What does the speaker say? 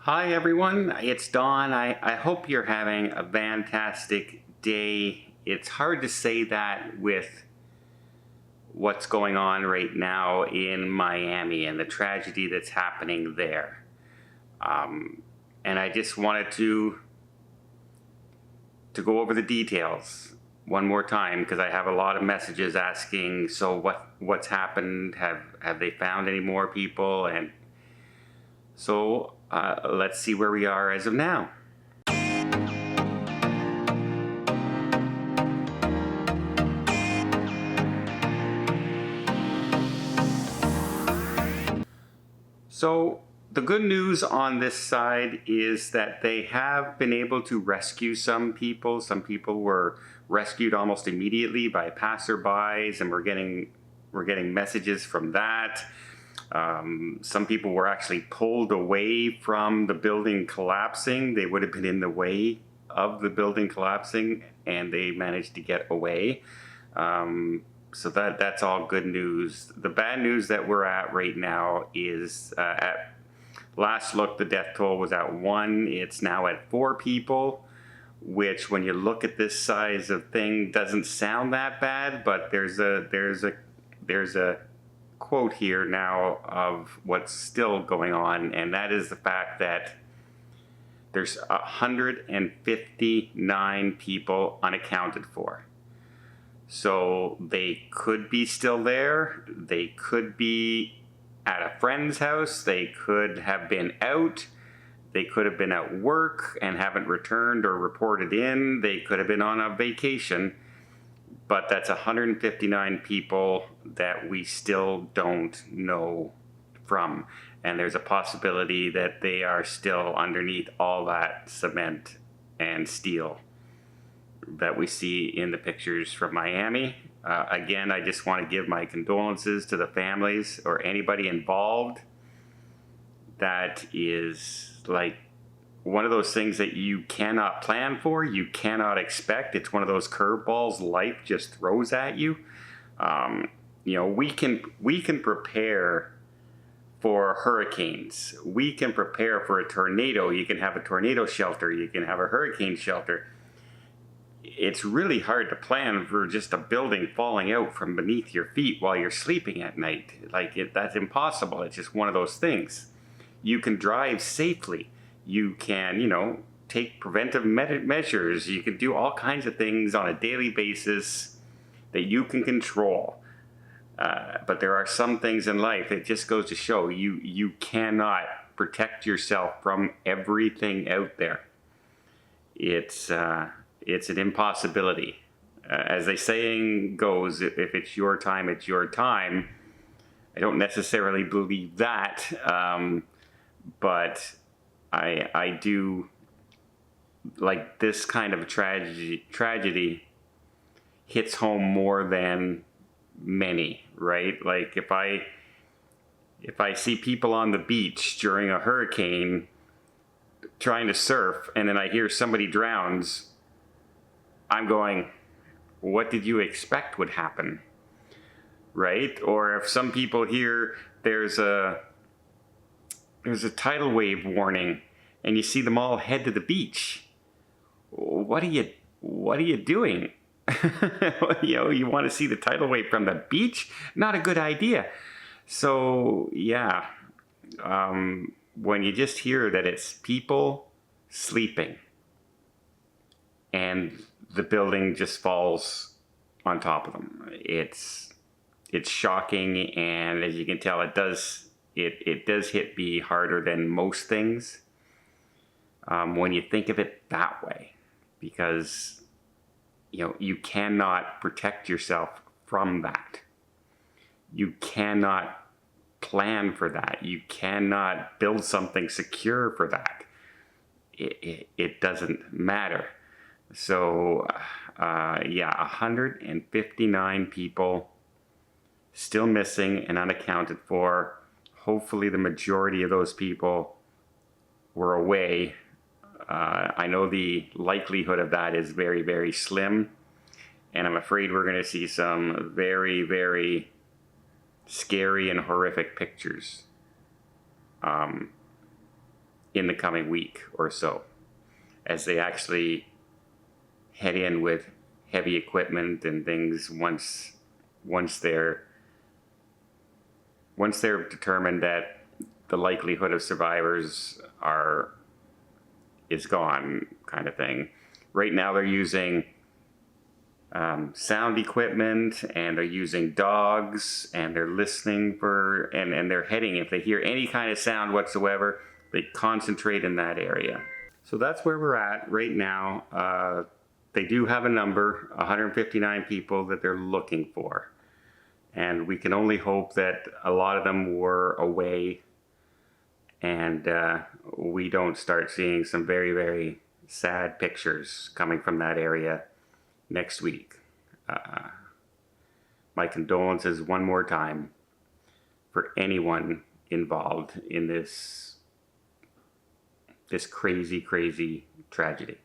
Hi everyone, it's Don. I hope you're having a fantastic day. It's hard to say that with what's going on right now in Miami and the tragedy that's happening there. And I just wanted to go over the details one more time because I have a lot of messages asking, so what's happened? Have they found any more people? And so let's see where we are as of now. So the good news on this side is that they have been able to rescue some people. Some people were rescued almost immediately by passerbys, and we're getting messages from that. Some people were actually pulled away from the building collapsing. They would have been in the way of the building collapsing, and they managed to get away. So that's all good news. The bad news that we're at right now is at last look, the death toll was at 1. It's now at 4 people, which when you look at this size of thing doesn't sound that bad, but there's a quote here now of what's still going on, and that is the fact that there's 159 people unaccounted for. So they could be still there. They could be at a friend's house. They could have been out. They could have been at work and haven't returned or reported in. They could have been on a vacation. But that's 159 people that we still don't know from. And there's a possibility that they are still underneath all that cement and steel that we see in the pictures from Miami. Again, I just want to give my condolences to the families or anybody involved. That is like one of those things that you cannot plan for, you cannot expect. It's one of those curveballs life just throws at you. We can prepare for hurricanes. We can prepare for a tornado. You can have a tornado shelter. You can have a hurricane shelter. It's really hard to plan for just a building falling out from beneath your feet while you're sleeping at night. That's impossible. It's just one of those things. You can drive safely. You can, take preventive measures. You can do all kinds of things on a daily basis that you can control. But there are some things in life that just goes to show you cannot protect yourself from everything out there. It's an impossibility. As the saying goes, if it's your time, it's your time. I don't necessarily believe that, but I do, like, this kind of tragedy hits home more than many, right? Like if I see people on the beach during a hurricane trying to surf and then I hear somebody drowns, I'm going, what did you expect would happen? Right? Or if some people hear there's a tidal wave warning and you see them all head to the beach, what are you doing? You want to see the tidal wave from the beach? Not a good idea. So yeah, when you just hear that it's people sleeping and the building just falls on top of them, it's shocking, and as you can tell, it does hit me harder than most things when you think of it that way, because you cannot protect yourself from that. You cannot plan for that. You cannot build something secure for that. It doesn't matter. So, 159 people still missing and unaccounted for. Hopefully the majority of those people were away. I know the likelihood of that is very, very slim. And I'm afraid we're going to see some very, very scary and horrific pictures. in the coming week or so, as they actually head in with heavy equipment and things once they're determined that the likelihood of survivors is gone, kind of thing. Right now they're using sound equipment, and they're using dogs, and they're listening for, and they're heading, if they hear any kind of sound whatsoever, they concentrate in that area. So that's where we're at right now. They do have a number, 159 people that they're looking for. And we can only hope that a lot of them were away, and we don't start seeing some very, very sad pictures coming from that area next week. My condolences one more time for anyone involved in this crazy, crazy tragedy.